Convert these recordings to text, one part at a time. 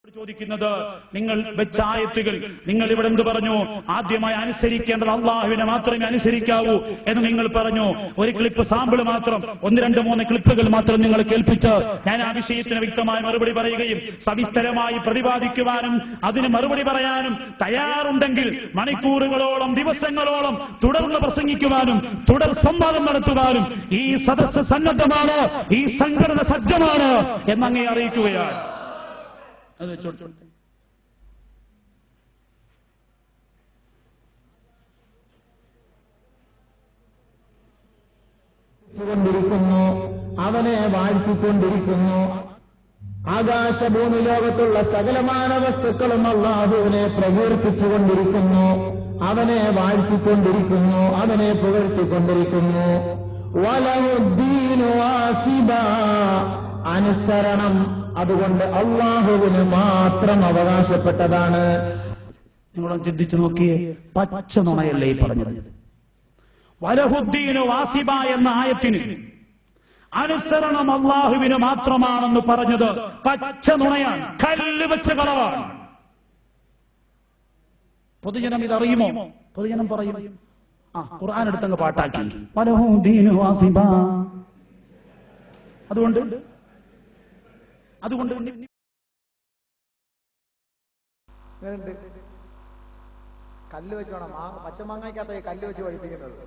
ചോദിക്കുന്നത് നിങ്ങൾ വെച്ച ആയത്തുകൾ നിങ്ങൾ ഇവിടെ എന്ത് പറഞ്ഞു? ആദ്യമായി അനുസരിക്കേണ്ടത് അള്ളാഹുവിനെ മാത്രമേ അനുസരിക്കാവൂ എന്ന് നിങ്ങൾ പറഞ്ഞു. ഒരു ക്ലിപ്പ് സാമ്പിൾ മാത്രം, 1, 2, 3 ക്ലിപ്പുകൾ മാത്രം നിങ്ങൾ കേൾപ്പിച്ച് ഞാൻ ആ വിഷയത്തിന് വ്യക്തമായ മറുപടി പറയുകയും സവിസ്തരമായി പ്രതിപാദിക്കുവാനും അതിന് മറുപടി പറയാനും തയ്യാറുണ്ടെങ്കിൽ മണിക്കൂറുകളോളം ദിവസങ്ങളോളം തുടർന്ന് പ്രസംഗിക്കുവാനും തുടർ സംവാദം നടത്തുവാനും ഈ സദസ്സ് സന്നദ്ധമാണ്, ഈ സംഘടന സജ്ജമാണ് എന്നങ്ങേ അറിയിക്കുകയാണ്. ിരിക്കുന്നു അവനെ വാഴ്ത്തിക്കൊണ്ടിരിക്കുന്നു. ആകാശഭൂമി ലോകത്തുള്ള സകലമാന വസ്തുക്കളും അല്ലാഹുവിനെ പ്രകീർത്തിച്ചുകൊണ്ടിരിക്കുന്നു, അവനെ വാഴ്ത്തിക്കൊണ്ടിരിക്കുന്നു, അവനെ പുകഴ്ത്തിക്കൊണ്ടിരിക്കുന്നു. വലഹുദ്ദീനു വാസിബാ, അനുസരണം അതുകൊണ്ട് അള്ളാഹുവിന് മാത്രം അവകാശപ്പെട്ടതാണ്. നിങ്ങളൊന്ന് ചിന്തിച്ചു നോക്കിയേ, പച്ച നുണയല്ലേ ഈ പറഞ്ഞത്? വലഹുദ്ദീനു വാസിബ എന്ന ആയത്തിന് അനുസരണം അള്ളാഹുവിന് മാത്രമാണെന്ന് പറഞ്ഞത് പച്ച നുണയാണ്, കല്ല് വെച്ച കളവാണ്. പൊതുജനം ഇതറിയുമോ? പൊതുജനം പറയും, ഖുർആൻ എടുത്തങ്ങ് പാട്ടാക്കി വലഹുദ്ദീനു വാസിബ. അതുകൊണ്ട് കല്ല് വെച്ച് വേണം പച്ചമാങ്ങയ്ക്കകത്ത് കല്ല് വെച്ച് പഠിപ്പിക്കുന്നത്.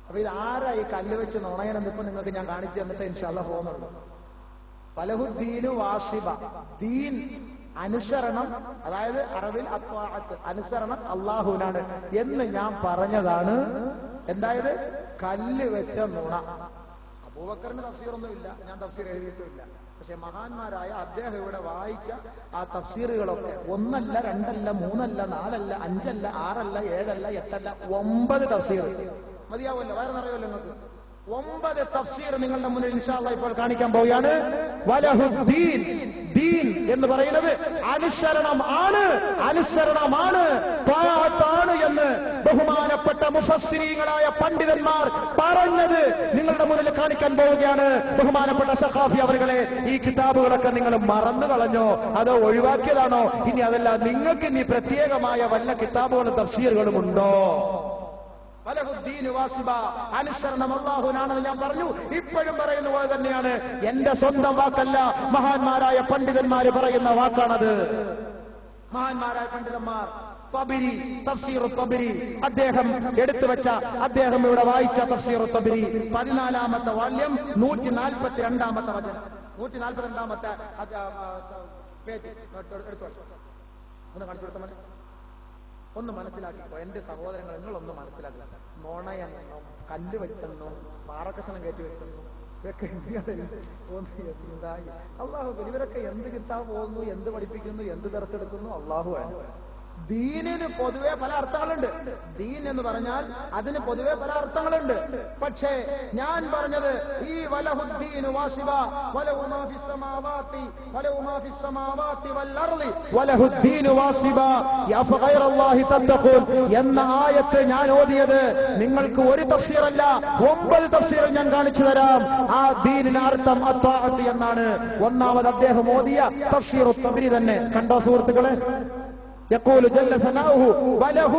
അപ്പൊ ഇത് ആരാ ഈ കല്ല് വെച്ച് നുണയനെന്ന് ഇപ്പൊ നിങ്ങൾക്ക് ഞാൻ കാണിച്ചു തന്നിട്ട് ഇൻഷാല്ലാ പോകുന്നുണ്ട്. വലഹുദ്ദീനു വാസിബ, ദീൻ അനുസരണം, അതായത് അറബിൽ അത്വാഅത്ത്, അനുസരണം അള്ളാഹുവിനാണ് എന്ന് ഞാൻ പറഞ്ഞതാണ്. എന്തായത്? കല്ല് വെച്ച നുണ. അബൂബക്കറിന് തഫ്സീറൊന്നും ഇല്ല, ഞാൻ തഫ്സീർ എഴുതിയിട്ടുമില്ല. പക്ഷെ മഹാന്മാരായ അദ്ദേഹം ഇവിടെ വായിച്ച ആ തഫ്സീറുകളൊക്കെ 1 അല്ല 2 അല്ല 3 അല്ല 4 അല്ല 5 അല്ല 6 അല്ല 7 അല്ല 8 അല്ല 9 തഫ്സീർ മതിയാവുമല്ലോ, വയറ് നിറയുമല്ലോ നിങ്ങൾക്ക്. 9 തഫ്സീർ നിങ്ങളുടെ മുന്നിൽ ഇൻഷാ അല്ലാഹ് ഇപ്പോൾ കാണിക്കാൻ പോവുകയാണ്. വലഹുദ്ദീൻ, ദീൻ എന്ന് പറയുന്നത് അനുസരണം ആണ്, അനുസരണമാണ്, ത്വാഅത്താണ് എന്ന് ബഹുമാനപ്പെട്ട മുഫസ്സിരീങ്ങളായ പണ്ഡിതന്മാർ പറഞ്ഞത് നിങ്ങളുടെ മുന്നിൽ കാണിക്കാൻ പോവുകയാണ്. ബഹുമാനപ്പെട്ട സഖാഫി അവരുകളെ, ഈ കിതാബുകളൊക്കെ നിങ്ങൾ മറന്നു കളഞ്ഞോ അതോ ഒഴിവാക്കിയതാണോ? ഇനി അതല്ല, നിങ്ങൾക്ക് ഇനി പ്രത്യേകമായ വല്ല കിതാബുകളും തഫ്സീറുകളും ഉണ്ടോ? വലഹുദ്ദീനു വാസിബ, അനുസരണം അല്ലാഹുവിനാണെന്ന് ഞാൻ പറഞ്ഞു. ഇപ്പോഴും പറയുന്ന പോലെ തന്നെയാണ്. എന്റെ സ്വന്തം വാക്കല്ല, മഹാന്മാരായ പണ്ഡിതന്മാര് പറയുന്ന വാക്കാണത്. മഹാന്മാരായ പണ്ഡിതന്മാർ തബരി, തഫ്സീർ തബരി, അദ്ദേഹം എടുത്തുവെച്ച, അദ്ദേഹം ഇവിടെ വായിച്ച തഫ്സീർ തബരി 14ാമത്തെ വാല്യം 142ാമത്തെ വചനം, 142ാമത്തെ പേജ് എടുത്തു. ഒന്ന് കാണിച്ചു കൊടുത്ത മതി. ഒന്ന് മനസ്സിലാക്കിക്കോ എന്റെ സഹോദരങ്ങൾ, നിങ്ങളൊന്ന് മനസ്സിലാക്കുക. നുണയെന്നും കല്ല് വെച്ചെന്നും പാറക്കഷണം കയറ്റി വെച്ചെന്നും ഇതൊക്കെ അള്ളാഹു, ഇവരൊക്കെ എന്ത് കിതാബ് പോകുന്നു, എന്ത് പഠിപ്പിക്കുന്നു, എന്ത് ദർസെടുക്കുന്നു? അള്ളാഹു ആണ്. ദീനിന് പൊതുവെ പല അർത്ഥങ്ങളുണ്ട്. ദീൻ എന്ന് പറഞ്ഞാൽ അതിന് പൊതുവെ പല അർത്ഥങ്ങളുണ്ട്. പക്ഷേ ഞാൻ പറഞ്ഞത് ഈ വലഹുദ്ദീനു വാസിബ വലഹു മാ ഫിസ് സമാവാതി വലഹു മാ ഫിസ് സമാവാതി വൽ അർളി വലഹുദ്ദീനു വാസിബ യാ ഫഗൈറല്ലാഹി തത്തഖൂൻ എന്ന ആയത്ത് ഞാൻ ഓതിയത് നിങ്ങൾക്ക് ഒരു തഫ്സീറല്ല 9 തഫ്സീർ ഞാൻ കാണിച്ചു തരാം. ആ ദീനിന് അർത്ഥം അത്വാഅത്ത് എന്നാണ്. ഒന്നാമത് അദ്ദേഹം ഓതിയ തഫ്സീർ തബ്രി തന്നെ കണ്ടോ സുഹൃത്തുക്കളെ? يقول جل ثناؤه وله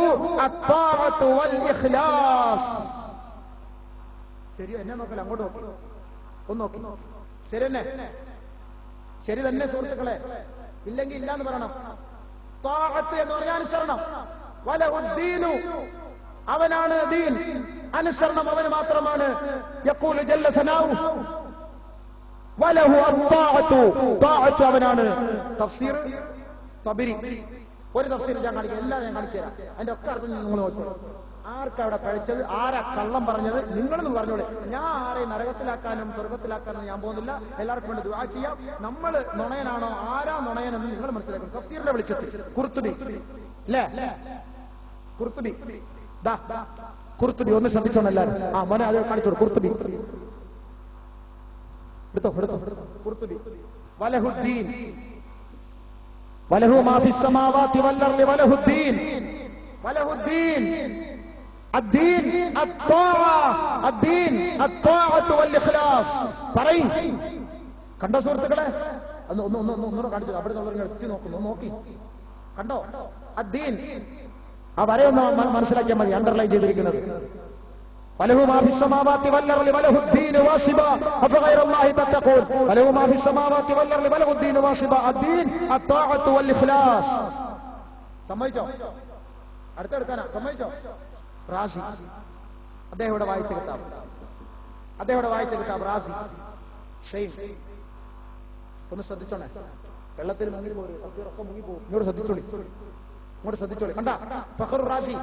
الطاعة والإخلاص. ശരി എന്നെ നോക്കല, അങ്ങോട്ട് നോക്കി, ഒന്ന് നോക്കി. ശരി തന്നെ, ശരി തന്നെ സുഹൃത്തുക്കളെ, ഇല്ലെങ്കിൽ ഇല്ലാന്ന് പറയണം. ത്വാഅത്ത് എന്ന് പറഞ്ഞാൽ അനുസരണം. വലഹുദ്ദീനു, അവനാണ് ദീൻ, അനുസരണം അവന് മാത്രമാണ്. يقول جل ثناؤه وله الطاعة, ത്വാഅത്ത് അവനാണ്. തഫ്സീർ തബരി ഒരു തഫ്സീർ ഞാൻ കാണിക്കാം, എല്ലാം ഞാൻ കാണിച്ചു തരാം. അതിന്റെ ഒക്കെ അർത്ഥം നിങ്ങൾ നോക്കൂ. ആർക്കവിടെ പഴിച്ചത്, ആരാ കള്ളം പറഞ്ഞത്, നിങ്ങളൊന്നും പറഞ്ഞോളെ. ഞാൻ ആരെയും നരകത്തിലാക്കാനും സ്വർഗത്തിലാക്കാനും ഞാൻ പോകുന്നില്ല. എല്ലാവർക്കും വേണ്ടി ദുആ ചെയ്യാം. നമ്മൾ നുണയനാണോ, ആരാ നുണയനെന്ന് നിങ്ങൾ മനസ്സിലാക്കണം. തഫ്സീറിന്റെ വെളിച്ചത്തിൽ ഖുർത്തുബി അല്ലേ, ഖുർത്തുബി ഖുർത്തുബി ഒന്ന് ശ്രദ്ധിച്ചോണം എല്ലാവരും. മോനെ അത് കാണിച്ചോളൂ. ഖുർത്തുബി എടുത്തോ. ഖുർത്തുബി വലഹുദ്ദീൻ വലഹു മാ ഫിസ് സമാവാതി വൽ അർളി വലഹുദ്ദീൻ, വലഹുദ്ദീൻ الدين الطاعة الدين الطاعة والإخلاص പറയും. കണ്ട സുഹൃത്തുക്കളെ, ഒന്നുകൂടെ കാണിച്ചു. അവിടെ നിന്നുള്ളവർ എത്തി നോക്കുന്നു, നോക്കി കണ്ടോ അദ്ദീൻ. ആ വരയൊന്ന് മനസ്സിലാക്കിയാൽ മതി, അണ്ടർലൈൻ ചെയ്തിരിക്കുന്നത്. വലഹു മാ ഫിസ് സമാവാതി വൽ അർളി വലഹുദ്ദീൻ വാസിബ അഫഗൈറല്ലാഹി തത്തഖൂൻ. വലഹു മാ ഫിസ് സമാവാതി വൽ അർളി വലഹുദ്ദീൻ വാസിബ. അദ്ദീൻ അത്വാഅത്തു വൽ ഇഖ്ലാസ്. സമ്മതിച്ചോ? അടുത്തെടുക്കാനാ, സമ്മതിച്ചോ? റാസി അദ്ദേഹം ഇവിടെ വായിച്ച കിതാബ് റാസി ഷെയ്ൻ. ഒന്ന് ശ്രദ്ധിച്ചോണേ, വെള്ളത്തിൽ മുങ്ങി പോരും, തഫ്സീറൊക്കെ മുങ്ങി പോകും. ഇങ്ങോട്ട് ശ്രദ്ധിച്ചോളി. കണ്ട ഫഖ്റു റാസി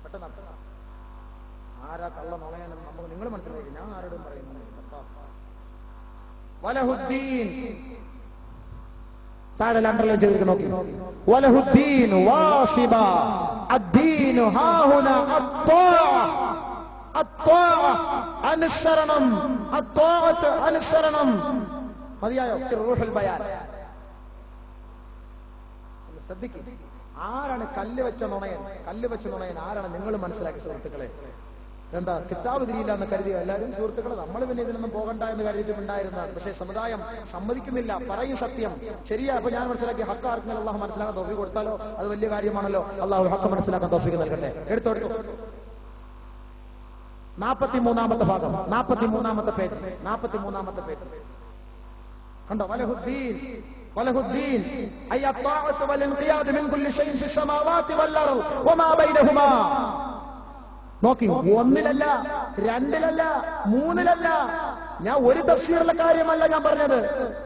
പെട്ടെന്ന് ആരാ കള്ള നുണയാനെന്ന് നമുക്ക് നിങ്ങൾ മനസ്സിലാക്കി, ഞാൻ ആരോടും പറയുന്നു. വലഹുദ്ദീൻ താഴെ അണ്ടർലൈൻ ചെയ്തിരിക്കുന്നു, നോക്കി. വലഹുദ്ദീൻ വാസിബ അദ്ദീനു ഹാഹുന അനുസരണം. അനുസരണം മതിയായോ? റൂഹുൽ ബയാൻ. ശ്രദ്ധിക്കും, ആരാണ് കല്ല് വെച്ച നുണയൻ ആരാണ് നിങ്ങൾ മനസ്സിലാക്കി സുഹൃത്തുക്കളെ. എന്താ കിതാബ് തിരിയില്ല എന്ന് കരുതിയോ എല്ലാവരും സുഹൃത്തുക്കളെ? നമ്മൾ പിന്നെ ഇതിനൊന്നും പോകണ്ട എന്ന് കരുതിയിട്ടുണ്ടായിരുന്നതാണ്. പക്ഷേ സമുദായം സമ്മതിക്കുന്നില്ല, പറയും സത്യം ശരിയാ. അപ്പൊ ഞാൻ മനസ്സിലാക്കി ഹക്ക് ആർക്കെങ്കിലും അള്ളാഹു മനസ്സിലാക്കാൻ തൗഫീഖ് കൊടുത്താലോ അത് വലിയ കാര്യമാണല്ലോ. അള്ളാഹു ഹക്ക് മനസ്സിലാക്കാൻ തൗഫീഖ് നൽകട്ടെ. എടുത്തോ 43-ാമത്തെ ഭാഗം, 43-ാമത്തെ പേജ് കണ്ടോ? വലഹുദ്ദീൻ അയ അത്വാഅത്തു വൽ ഇൻഖിയാദ് മിൻ കുല്ലി ഷൈഇൻ ഫിസ് സമാവാതി വൽ അർള് വമാ ബൈനഹുമാ. നോക്കി, 1-ലല്ല 2-ലല്ല 3-ലല്ല. ഞാൻ ഒരു തഫ്സീറിലെ കാര്യമല്ല ഞാൻ പറഞ്ഞത്.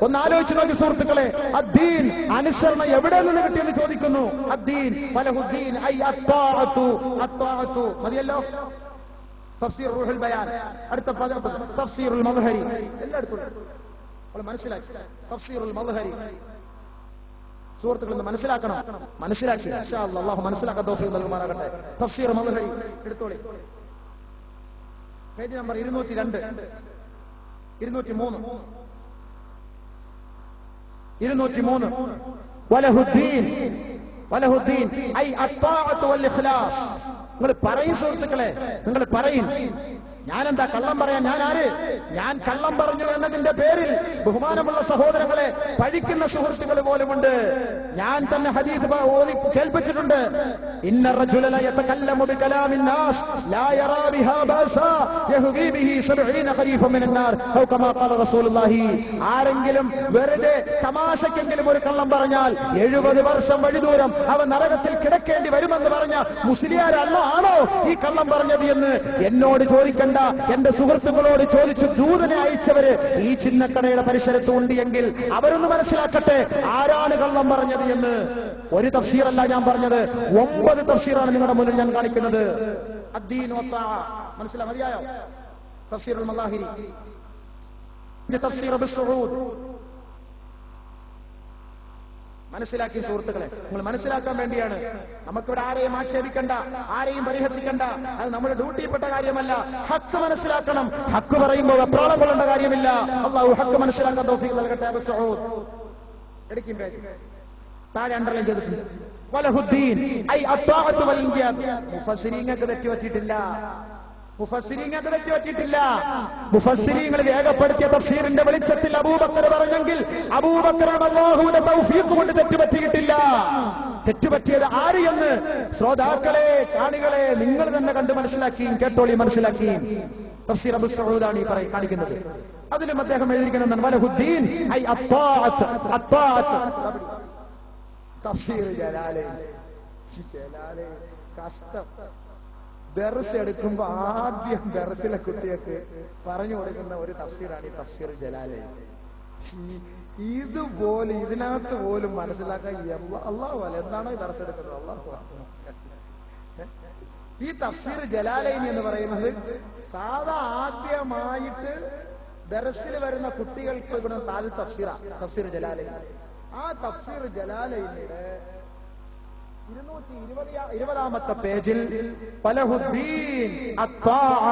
ഒന്ന് ആലോചിച്ച് നോക്കി സുഹൃത്തുക്കളെ. അദ്ദീൻ അനുസരണം എവിടെ നിന്ന് കിട്ടിയെന്ന് ചോദിക്കുന്നു. അദ്ദീൻ വലഹുദ്ദീൻ അയ അത്വാഅത്തു മതിയല്ലോ. തഫ്സീർ റൂഹുൽ ബയാൻ, അടുത്ത തഫ്സീറുൽ മദ്ഹരി, എല്ലായിടത്തും മനസ്സിലാക്കി. തഫ്സീറുൽ മദ്ഹരി സുഹൃത്തുക്കൾ മനസ്സിലാക്കി ഇൻഷാ അല്ലാഹ് അല്ലാഹു മനസ്സിലാക്കാൻ തൗഫീഖ് നൽകുമാറാകട്ടെ. തഫ്സീർ മദ്ഹരി എടുത്തോളി. Page number 202, 203. വലഹുദ്ദീൻ ഐ അത്വാഅത്തു വൽ ഇഖ്ലാസ്. നിങ്ങൾ പറയും സുഹൃത്തുക്കളെ, നിങ്ങൾ പറയും. ഞാനെന്താ കള്ളം പറയാൻ? ഞാൻ കള്ളം പറഞ്ഞു എന്നതിന്റെ പേരിൽ ബഹുമാനമുള്ള സഹോദരങ്ങളെ പഴിക്കുന്ന സുഹൃത്തുക്കൾ പോലുമുണ്ട്. ഞാൻ തന്നെ ഹദീസ് ഓതി കേൾപ്പിച്ചിട്ടുണ്ട്. ഇന്ന റജുല ലാ യതകല്ലമു ബികലാമിൻ നാസ് ലാ യറാ ബിഹാ ബഅസാ യഹ്ദി ബിഹി 70 ഖരീഫൻ മിനൻ നാർ ഔ കമാ ഖാല റസൂലുള്ളാഹി. ആരെങ്കിലും വെറുതെ തമാശക്കെങ്കിലും ഒരു കള്ളം പറഞ്ഞാൽ 70 വർഷം വഴിദൂരം അവൻ നരകത്തിൽ കിടക്കേണ്ടി വരുമെന്ന് പറഞ്ഞ മുസ്ലിയാരല്ല ആണോ ഈ കള്ളം പറഞ്ഞത് എന്ന് എന്നോട് ചോദിക്കണ്ട, എന്റെ സുഹൃത്തുക്കളോട് ചോദിച്ചു. ദൂതനെ അയച്ചവര് ഈ ചിന്നക്കടയുടെ പരിസരത്ത് ഉണ്ട് എങ്കിൽ അവരൊന്ന് മനസ്സിലാക്കട്ടെ ആരാണ് കള്ളം പറഞ്ഞത് എന്ന്. ഒരു തഫ്സീറല്ല ഞാൻ പറഞ്ഞത്, 9 തഫ്സീറാണ് നിങ്ങളുടെ മുന്നിൽ ഞാൻ കാണിക്കുന്നത്. അദ്ദീൻ മനസ്സിലാ മതിയായോ? തഫ്സീറുൽ മലാഹിരി, തഫ്സീർ ബിസ്സഊദ്. മനസ്സിലാക്കി സുഹൃത്തുക്കളെ, നിങ്ങൾ മനസ്സിലാക്കാൻ വേണ്ടിയാണ്. നമുക്കിവിടെ ആരെയും ആക്ഷേപിക്കണ്ട, ആരെയും പരിഹസിക്കണ്ട, അത് നമ്മുടെ ഡ്യൂട്ടിയിൽപ്പെട്ട കാര്യമല്ല. ഹക്ക് മനസ്സിലാക്കണം. ഹക്ക് പറയുമ്പോൾ വെപ്രാളം കൊള്ളേണ്ട കാര്യമില്ല. അല്ലാഹു ഹക്ക് മനസ്സിലാക്കാൻ തൗഫീഖ് നൽകട്ടെ. അബൂ സഊദ് എടുക്കും പേജ് താഴെ അണ്ടർലൈൻ ചെയ്തിട്ടുണ്ട്. വലഹുദ്ദീൻ ഐ അത്വാഅത്തു വൽ ഇൻഖിയാദ്. മുഫസ്സിരീങ്ങൾക്ക് തെറ്റുപറ്റിയിട്ടില്ല. മുഫസ്സിരീങ്ങൾ രേഖപ്പെടുത്തിയ തഫ്സീറിന്റെ വെളിച്ചത്തിൽ അബൂബക്കർ പറഞ്ഞെങ്കിൽ അബൂബക്കറിന് അല്ലാഹുവിന്റെ തൗഫീഖ് കൊണ്ട് തെറ്റുപറ്റിയിട്ടില്ല. തെറ്റുപറ്റിയത് ആര് എന്ന് ശ്രോതാക്കളെ, കാണികളെ നിങ്ങൾ തന്നെ കണ്ട് മനസ്സിലാക്കി കേട്ടോളി, മനസ്സിലാക്കി. തഫ്സീർ അബൂ സഊദാണ് ഈ കാണിക്കുന്നത്. അതിലും അദ്ദേഹം എഴുതിയിരിക്കുന്നത് വലഹുദ്ദീൻ ഐ അത്വാഅത്ത്. തഫ്സീർ ജലാലൈൻ കഷ്ടം. ദർസ് എടുക്കുമ്പോ ആദ്യം ദർസിലെ കുട്ടികൾക്ക് പറഞ്ഞു കൊടുക്കുന്ന ഒരു തഫ്സീറാണ് ഈ തഫ്സീർ ജലാലൈൻ. ഇതുപോലെ ഇതിനകത്ത് പോലും മനസ്സിലാക്കാൻ അല്ലാഹു അല്ല എന്താണോ ഈ ദർസ് എടുക്കുന്നത്. അല്ലാഹു ഈ തഫ്സീർ ജലാലൈൻ എന്ന് പറയുന്നത് സാധാ ആദ്യമായിട്ട് ദർസിൽ വരുന്ന കുട്ടികൾക്ക് ഇവിടെ താഴെ തഫ്സീർ ജലാലൈൻ. ആ തഫ്സീർ ജലാലൈനിയുടെ 220-ാമത്തെ പേജിൽ വലഹുദ്ദീൻ അത്വാഅ